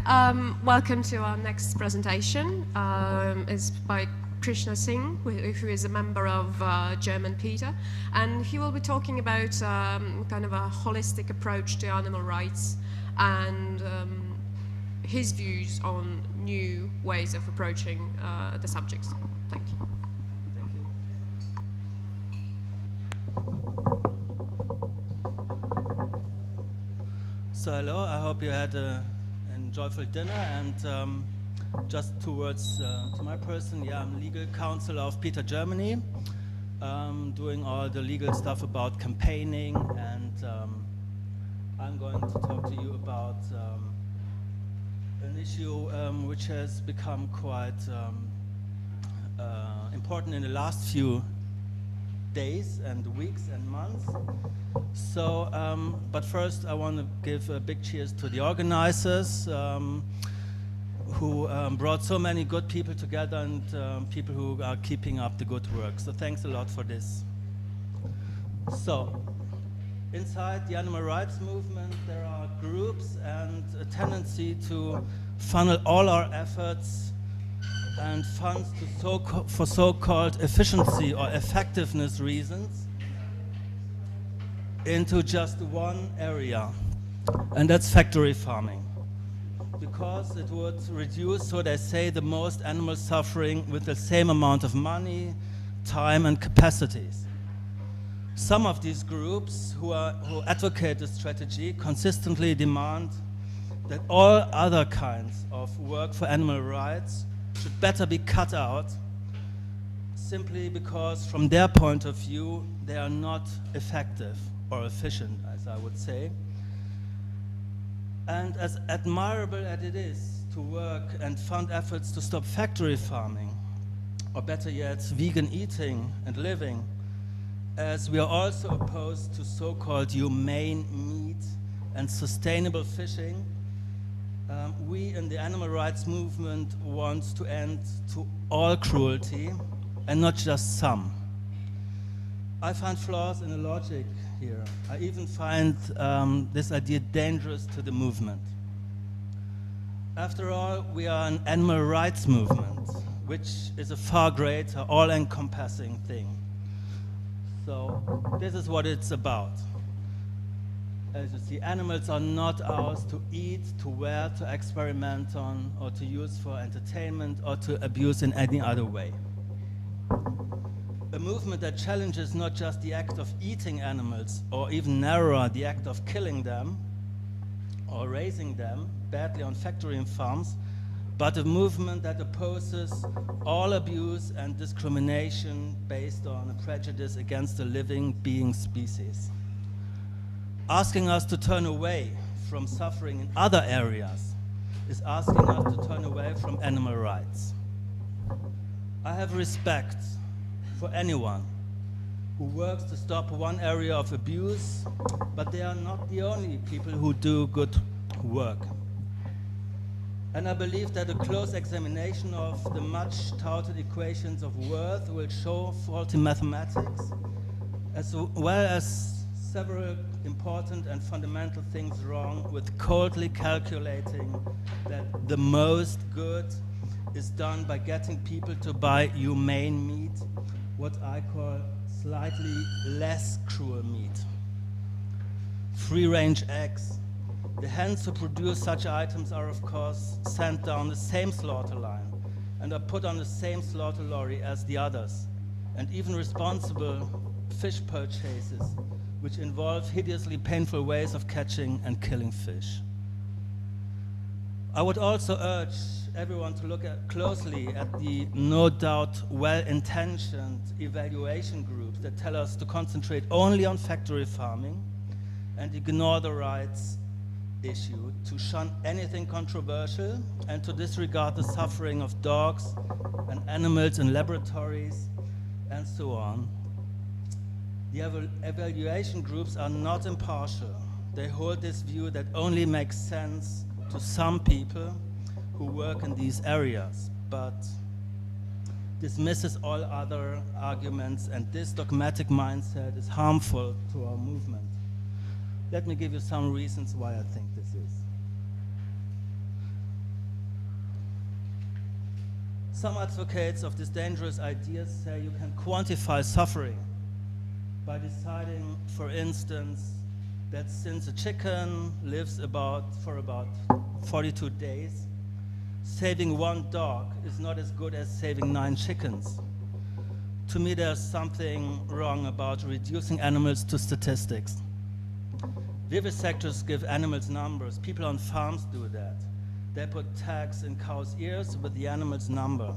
Welcome to our next presentation. It's by Krishna Singh, who is a member of German PETA, and he will be talking about kind of a holistic approach to animal rights and his views on new ways of approaching the subjects. Thank you. So hello, I hope you had an enjoyable dinner, and just 2 words to my person. Yeah, I'm legal counsel of PETA Germany, doing all the legal stuff about campaigning, and I'm going to talk to you about an issue which has become quite important in the last few days and weeks and months. So, but first I want to give a big cheers to the organizers who brought so many good people together, and people who are keeping up the good work. So thanks a lot for this. So, inside the animal rights movement there are groups and a tendency to funnel all our efforts and funds to for so-called efficiency or effectiveness reasons into just one area, and that's factory farming, because it would reduce, so they say, the most animal suffering with the same amount of money, time and capacities. Some of these groups who advocate this strategy consistently demand that all other kinds of work for animal rights should better be cut out, simply because from their point of view they are not effective or efficient, as I would say. And as admirable as it is to work and fund efforts to stop factory farming, or better yet, vegan eating and living, as we are also opposed to so-called humane meat and sustainable fishing, we in the animal rights movement want to end to all cruelty and not just some. I find flaws in the logic here. I even find this idea dangerous to the movement. After all, we are an animal rights movement, which is a far greater, all-encompassing thing. So this is what it's about. As you see, animals are not ours to eat, to wear, to experiment on, or to use for entertainment, or to abuse in any other way. A movement that challenges not just the act of eating animals, or even narrower, the act of killing them, or raising them badly on factory and farms, but a movement that opposes all abuse and discrimination based on a prejudice against a living being species. Asking us to turn away from suffering in other areas is asking us to turn away from animal rights. I have respect for anyone who works to stop one area of abuse, but they are not the only people who do good work. And I believe that a close examination of the much touted equations of worth will show faulty mathematics, as well as several important and fundamental things wrong with coldly calculating that the most good is done by getting people to buy humane meat, what I call slightly less cruel meat. Free-range eggs. The hens who produce such items are, of course, sent down the same slaughter line and are put on the same slaughter lorry as the others, and even responsible fish purchases, which involve hideously painful ways of catching and killing fish. I would also urge everyone to look closely at the no doubt well-intentioned evaluation groups that tell us to concentrate only on factory farming and ignore the rights issue, to shun anything controversial, and to disregard the suffering of dogs and animals in laboratories, and so on. The evaluation groups are not impartial. They hold this view that only makes sense to some people who work in these areas, but dismisses all other arguments, and this dogmatic mindset is harmful to our movement. Let me give you some reasons why I think this is. Some advocates of this dangerous idea say you can quantify suffering by deciding, for instance, that since a chicken lives for about 42 days, saving one dog is not as good as saving 9 chickens. To me, there's something wrong about reducing animals to statistics. Vivisectors give animals numbers. People on farms do that. They put tags in cows' ears with the animal's number.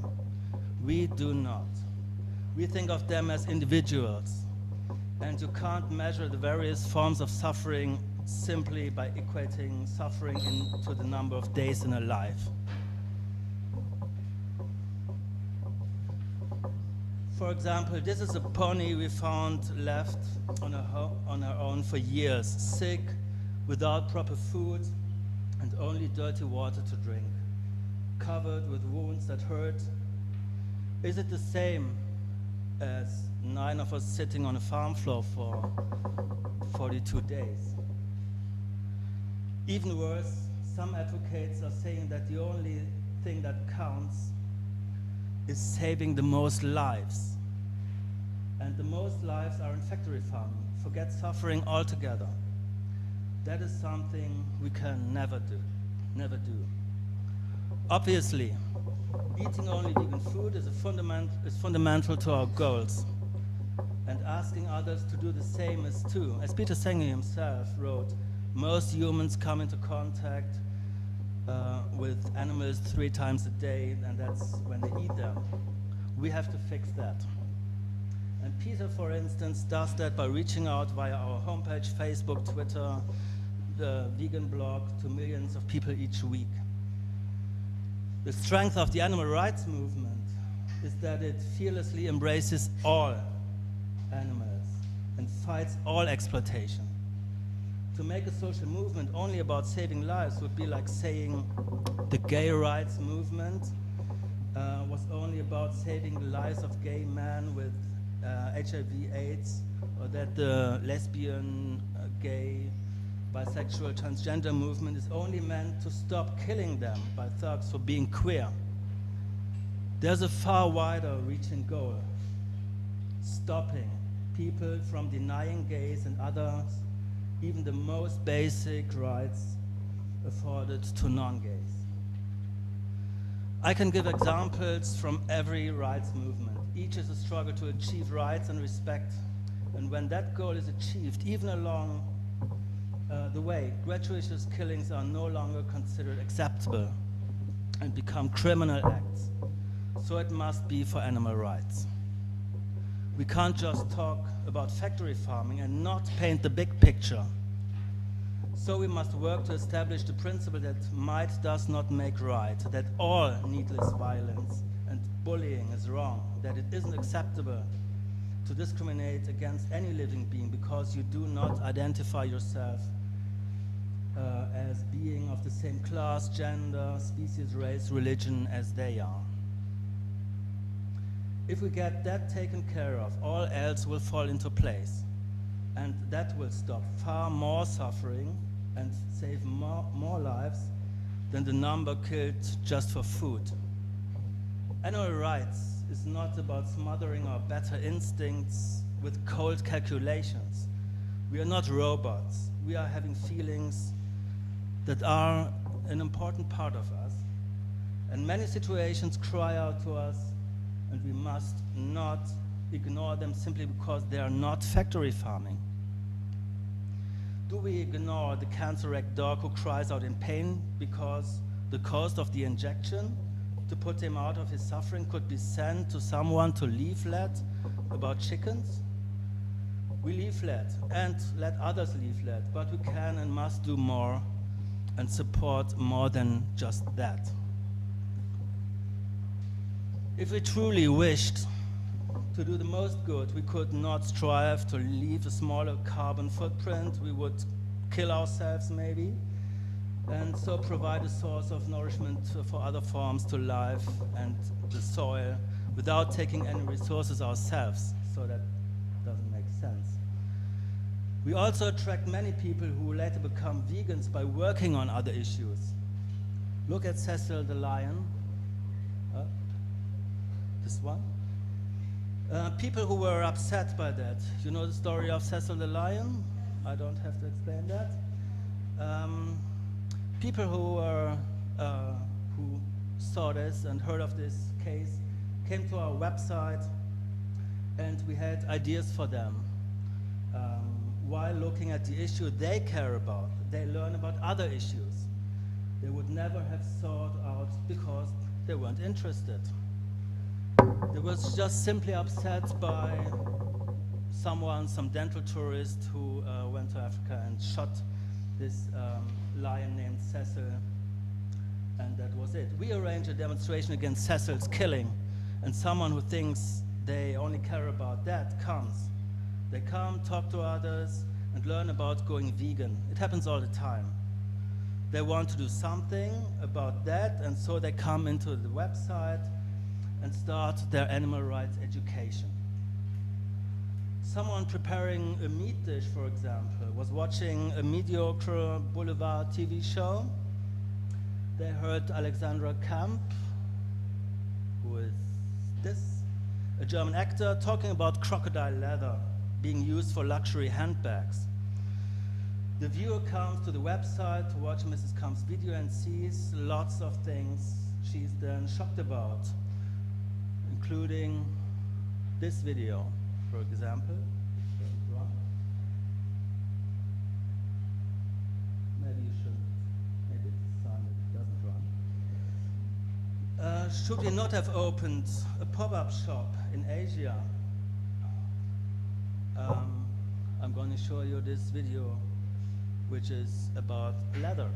We do not. We think of them as individuals. And you can't measure the various forms of suffering simply by equating suffering into the number of days in a life. For example, this is a pony we found left on her own for years, sick, without proper food, and only dirty water to drink, covered with wounds that hurt. Is it the same as 9 of us sitting on a farm floor for 42 days? Even worse, some advocates are saying that the only thing that counts is saving the most lives. And the most lives are in factory farming. Forget suffering altogether. That is something we can never do. Obviously, eating only vegan food is fundamental to our goals. And asking others to do the same is too. As Peter Singh himself wrote, most humans come into contact with animals 3 times a day, and that's when they eat them. We have to fix that. And PETA, for instance, does that by reaching out via our homepage, Facebook, Twitter, the vegan blog, to millions of people each week. The strength of the animal rights movement is that it fearlessly embraces all animals and fights all exploitation. To make a social movement only about saving lives would be like saying the gay rights movement was only about saving the lives of gay men with HIV/AIDS, or that the lesbian, gay, bisexual, transgender movement is only meant to stop killing them by thugs for being queer. There's a far wider reaching goal: stopping people from denying gays and others even the most basic rights afforded to non-gays. I can give examples from every rights movement. Each is a struggle to achieve rights and respect. And when that goal is achieved, even along the way, gratuitous killings are no longer considered acceptable and become criminal acts. So it must be for animal rights. We can't just talk about factory farming and not paint the big picture. So we must work to establish the principle that might does not make right, that all needless violence and bullying is wrong, that it isn't acceptable to discriminate against any living being because you do not identify yourself as being of the same class, gender, species, race, religion as they are. If we get that taken care of, all else will fall into place. And that will stop far more suffering and save more lives than the number killed just for food. Animal rights is not about smothering our better instincts with cold calculations. We are not robots. We are having feelings that are an important part of us. And many situations cry out to us, and we must not ignore them simply because they are not factory farming. Do we ignore the cancer-wrecked dog who cries out in pain because the cost of the injection to put him out of his suffering could be sent to someone to leaflet about chickens? We leaflet and let others leaflet, but we can and must do more and support more than just that. If we truly wished to do the most good, we could not strive to leave a smaller carbon footprint. We would kill ourselves maybe, and so provide a source of nourishment for other forms to life and the soil without taking any resources ourselves, so that doesn't make sense. We also attract many people who later become vegans by working on other issues. Look at Cecil the lion. this one. People who were upset by that. You know the story of Cecil the Lion? I don't have to explain that. People who were who saw this and heard of this case came to our website, and we had ideas for them. While looking at the issue they care about, they learn about other issues they would never have sought out because they weren't interested. They was just simply upset by someone, some dental tourist who went to Africa and shot this lion named Cecil, and that was it. We arranged a demonstration against Cecil's killing, and someone who thinks they only care about that comes. They come, talk to others, and learn about going vegan. It happens all the time. They want to do something about that, and so they come into the website and start their animal rights education. Someone preparing a meat dish, for example, was watching a mediocre boulevard TV show. They heard Alexandra Kamp, who is this, a German actor, talking about crocodile leather being used for luxury handbags. The viewer comes to the website to watch Mrs. Kamp's video and sees lots of things she's then shocked about, including this video, for example. Maybe you shouldn't. Maybe it's a sign that it doesn't run. Should we not have opened a pop-up shop in Asia? I'm going to show you this video, which is about leather.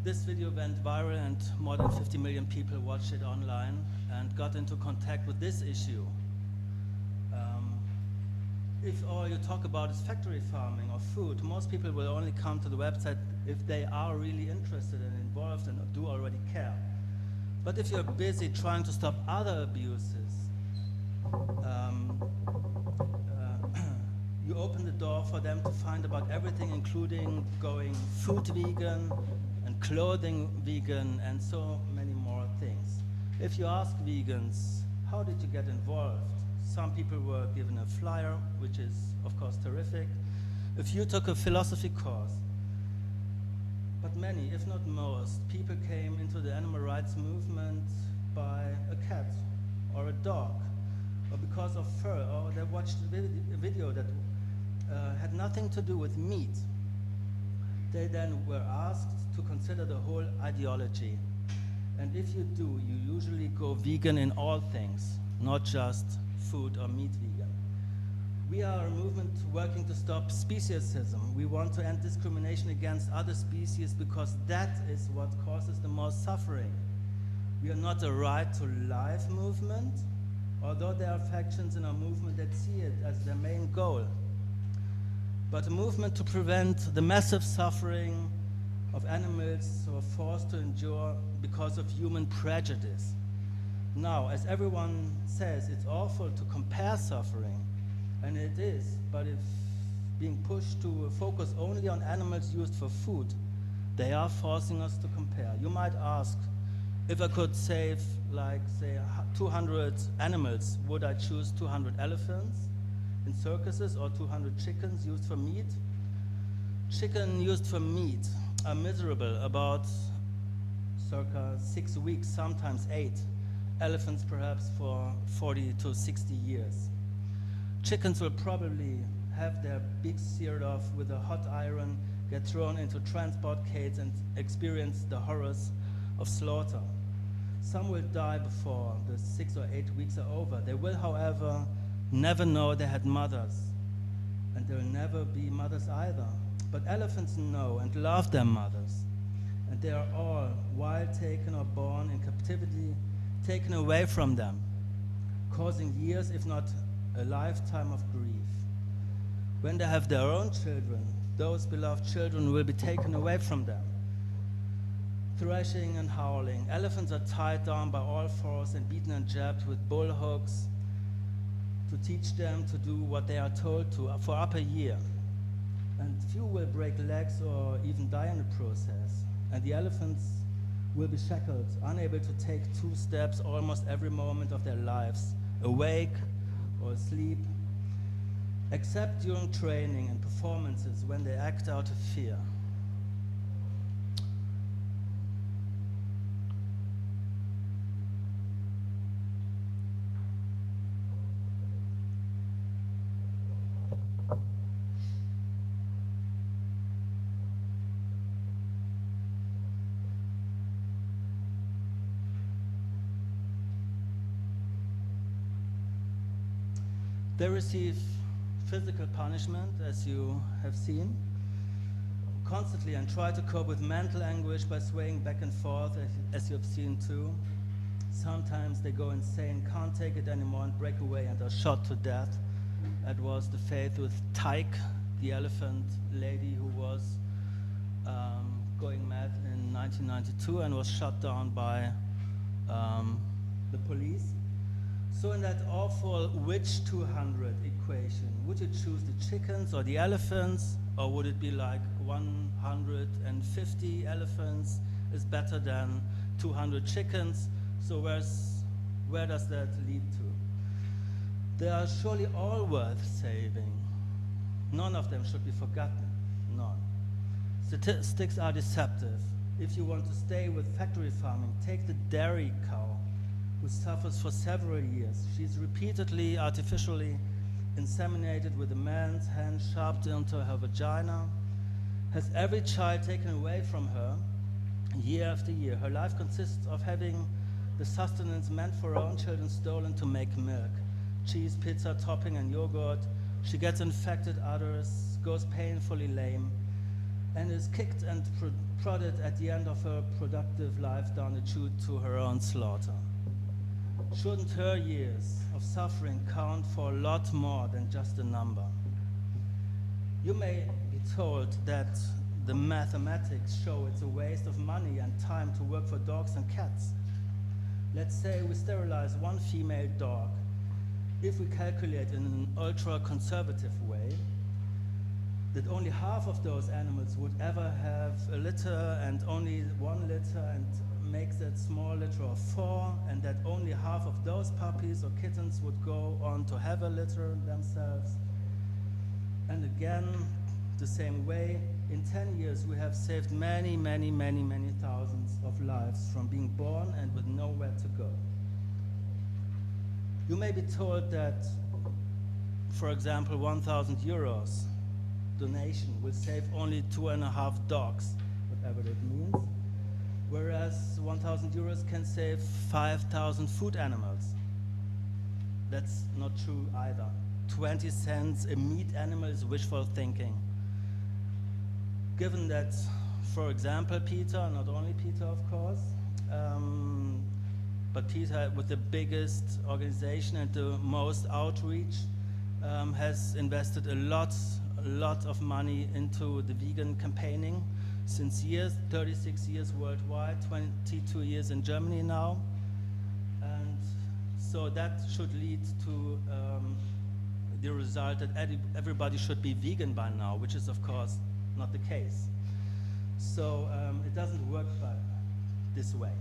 This video went viral and more than 50 million people watched it online and got into contact with this issue. If all you talk about is factory farming or food, most people will only come to the website if they are really interested and involved and do already care. But if you're busy trying to stop other abuses, you open the door for them to find about everything, including going food vegan and clothing vegan and so many more things. If you ask vegans, how did you get involved? Some people were given a flyer, which is of course terrific. A few took a philosophy course. But many, if not most, people came into the animal rights movement by a cat or a dog, or because of fur, or they watched a video that had nothing to do with meat. They then were asked to consider the whole ideology. And if you do, you usually go vegan in all things, not just food or meat vegan. We are a movement working to stop speciesism. We want to end discrimination against other species because that is what causes the most suffering. We are not a right to life movement, although there are factions in our movement that see it as their main goal, but a movement to prevent the massive suffering of animals who are forced to endure because of human prejudice. Now, as everyone says, it's awful to compare suffering, and it is, but if being pushed to focus only on animals used for food, they are forcing us to compare. You might ask, if I could save, like, say, 200 animals, would I choose 200 elephants in circuses or 200 chickens used for meat? Chicken used for meat are miserable about circa 6 weeks, sometimes 8. Elephants perhaps for 40 to 60 years. Chickens will probably have their beaks seared off with a hot iron, get thrown into transport cages and experience the horrors of slaughter. Some will die before the 6 or 8 weeks are over. They will, however, never know they had mothers, and they will never be mothers either. But elephants know and love their mothers, and they are all, while taken or born in captivity, taken away from them, causing years, if not a lifetime of grief. When they have their own children, those beloved children will be taken away from them. Thrashing and howling, elephants are tied down by all fours and beaten and jabbed with bull hooks to teach them to do what they are told to for up a year. And few will break legs or even die in the process. And the elephants will be shackled, unable to take 2 steps almost every moment of their lives, awake or asleep, except during training and performances when they act out of fear. They receive physical punishment, as you have seen, constantly, and try to cope with mental anguish by swaying back and forth, as you have seen too. Sometimes they go insane, can't take it anymore, and break away and are shot to death. That was the fate with Tyke, the elephant lady who was going mad in 1992 and was shot down by the police. So in that awful which 200 equation, would you choose the chickens or the elephants, or would it be like 150 elephants is better than 200 chickens? So where does that lead to? They are surely all worth saving. None of them should be forgotten, none. Statistics are deceptive. If you want to stay with factory farming, take the dairy cow, who suffers for several years. She's repeatedly artificially inseminated with a man's hand shoved into her vagina, has every child taken away from her year after year. Her life consists of having the sustenance meant for her own children stolen to make milk, cheese, pizza, topping, and yogurt. She gets infected others, goes painfully lame, and is kicked and prodded at the end of her productive life down the chute to her own slaughter. Shouldn't her years of suffering count for a lot more than just a number? You may be told that the mathematics show it's a waste of money and time to work for dogs and cats. Let's say we sterilize one female dog. If we calculate in an ultra-conservative way, that only half of those animals would ever have a litter, and only 1 litter, and makes that small litter of 4, and that only half of those puppies or kittens would go on to have a litter themselves. And again, the same way, in 10 years we have saved many, many, many, many thousands of lives from being born and with nowhere to go. You may be told that, for example, 1,000 euros donation will save only 2.5 dogs, whatever that means, whereas 1,000 euros can save 5,000 food animals. That's not true either. 20 cents a meat animal is wishful thinking. Given that, for example, PETA, not only PETA of course, But PETA, with the biggest organization and the most outreach, has invested a lot of money into the vegan campaigning since years, 36 years worldwide, 22 years in Germany now. And so that should lead to the result that everybody should be vegan by now, which is of course not the case. So it doesn't work this way.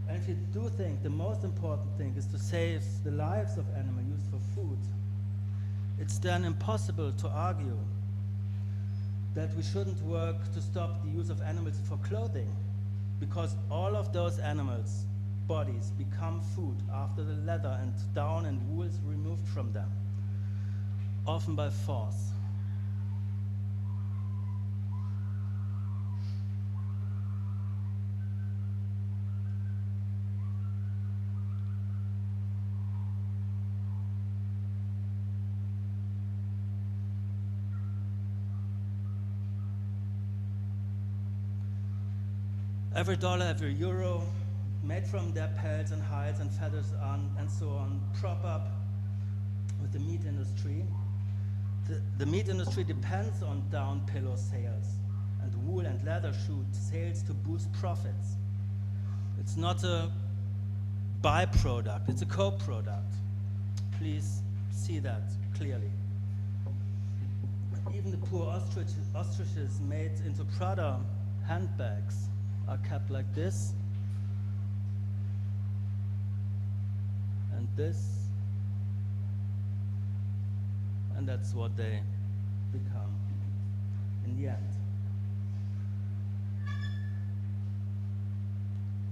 And if you do think the most important thing is to save the lives of animals used for food, it's then impossible to argue that we shouldn't work to stop the use of animals for clothing, because all of those animals' bodies become food after the leather and down and wool is removed from them, often by force. Every dollar, every euro made from their pelts and hides and feathers and so on prop up with the meat industry. The meat industry depends on down pillow sales and wool and leather shoot sales to boost profits. It's not a byproduct, it's a co-product. Please see that clearly. Even the poor ostriches made into Prada handbags are kept like this, and this, and that's what they become in the end.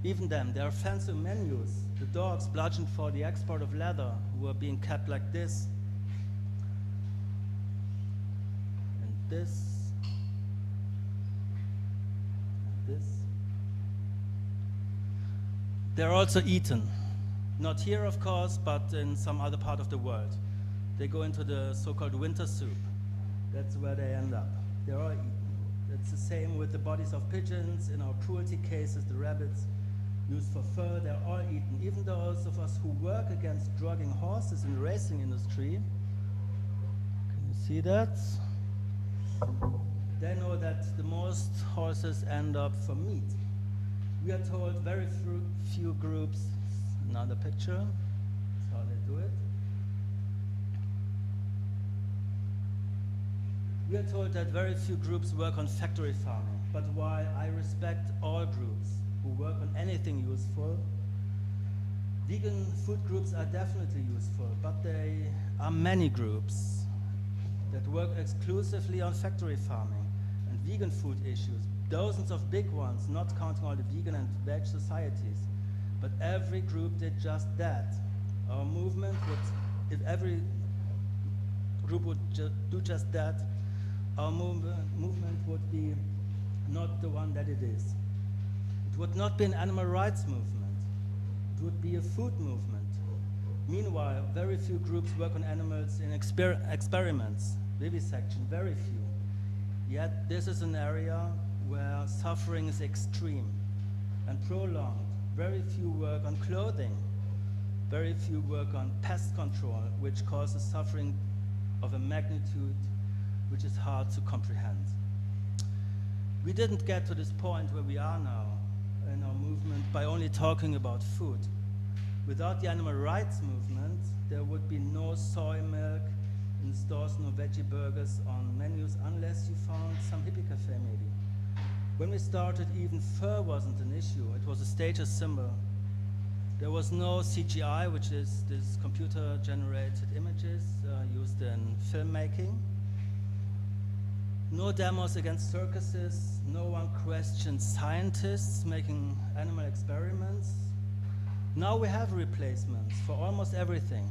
Even then, there are fancy menus. The dogs bludgeoned for the export of leather who are being kept like this, and this, and this. They're also eaten. Not here, of course, but in some other part of the world. They go into the so-called winter soup. That's where they end up. They're all eaten. It's the same with the bodies of pigeons. In our cruelty cases, the rabbits used for fur, they're all eaten. Even those of us who work against drugging horses in the racing industry, can you see that? They know that the most horses end up for meat. We are told very few groups, another picture, that's how they do it. We are told that very few groups work on factory farming, but while I respect all groups who work on anything useful, vegan food groups are definitely useful, but there are many groups that work exclusively on factory farming and vegan food issues. Dozens of big ones, not counting all the vegan and veg societies. But every group did just that. Our movement would, if every group would do just that, our movement would be not the one that it is. It would not be an animal rights movement. It would be a food movement. Meanwhile, very few groups work on animals in experiments, vivisection, very few. Yet this is an area where suffering is extreme and prolonged. Very few work on clothing. Very few work on pest control, which causes suffering of a magnitude which is hard to comprehend. We didn't get to this point where we are now in our movement by only talking about food. Without the animal rights movement, there would be no soy milk in stores, no veggie burgers on menus, unless you found some hippie cafe maybe. When we started, even fur wasn't an issue. It was a status symbol. There was no CGI, which is this computer-generated images used in filmmaking. No demos against circuses. No one questioned scientists making animal experiments. Now we have replacements for almost everything.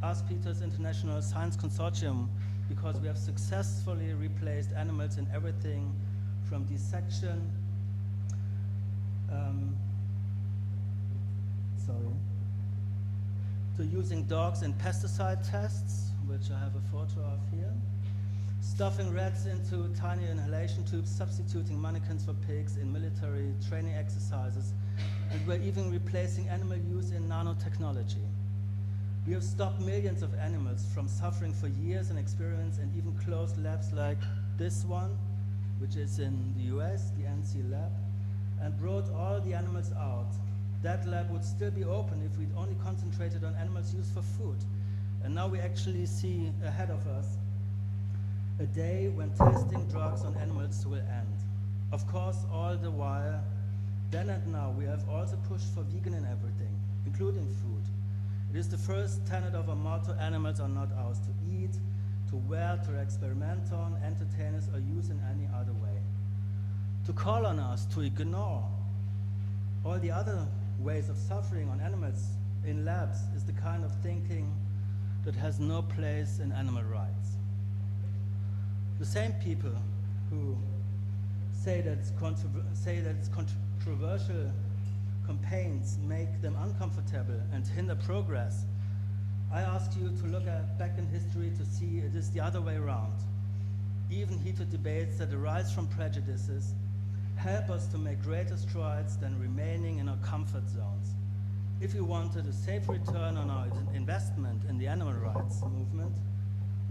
Ask PETA's International Science Consortium, because we have successfully replaced animals in everything from dissection, to using dogs in pesticide tests, which I have a photo of here, stuffing rats into tiny inhalation tubes, substituting mannequins for pigs in military training exercises, and we're even replacing animal use in nanotechnology. We have stopped millions of animals from suffering for years in experiments and even closed labs like this one, which is in the US, the NC lab, and brought all the animals out. That lab would still be open if we'd only concentrated on animals used for food. And now we actually see ahead of us a day when testing drugs on animals will end. Of course, all the while, then and now, we have also pushed for vegan in everything, including food. It is the first tenet of our motto: animals are not ours to eat, to wear, to experiment on, entertain us, or use in any other way. To call on us to ignore all the other ways of suffering on animals in labs is the kind of thinking that has no place in animal rights. The same people who say that it's controversial campaigns make them uncomfortable and hinder progress, I ask you to look back in history to see it is the other way around. Even heated debates that arise from prejudices help us to make greater strides than remaining in our comfort zones. If we wanted a safe return on our investment in the animal rights movement,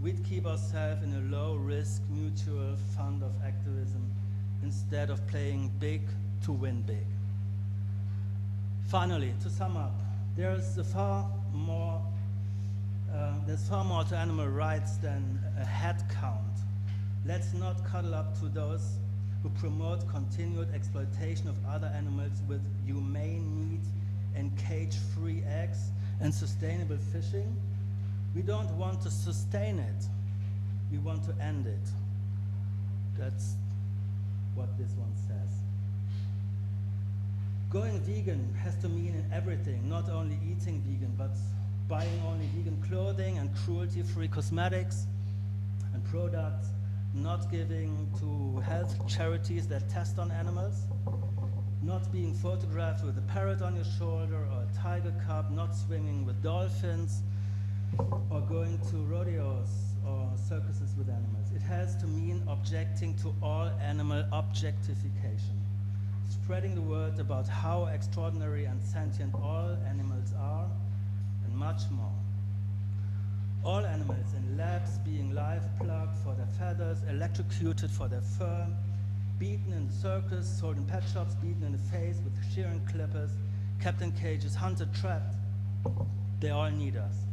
we'd keep ourselves in a low-risk mutual fund of activism instead of playing big to win big. Finally, to sum up, there's far more to animal rights than a head count. Let's not cuddle up to those who promote continued exploitation of other animals with humane meat and cage-free eggs and sustainable fishing. We don't want to sustain it, we want to end it. That's what this one says. Going vegan has to mean in everything, not only eating vegan, but buying only vegan clothing and cruelty-free cosmetics and products, not giving to health charities that test on animals, not being photographed with a parrot on your shoulder or a tiger cub, not swimming with dolphins, or going to rodeos or circuses with animals. It has to mean objecting to all animal objectification, spreading the word about how extraordinary and sentient all animals are, and much more. All animals in labs being live plugged for their feathers, electrocuted for their fur, beaten in the circus, sold in pet shops, beaten in the face with shearing clippers, kept in cages, hunted, trapped. They all need us.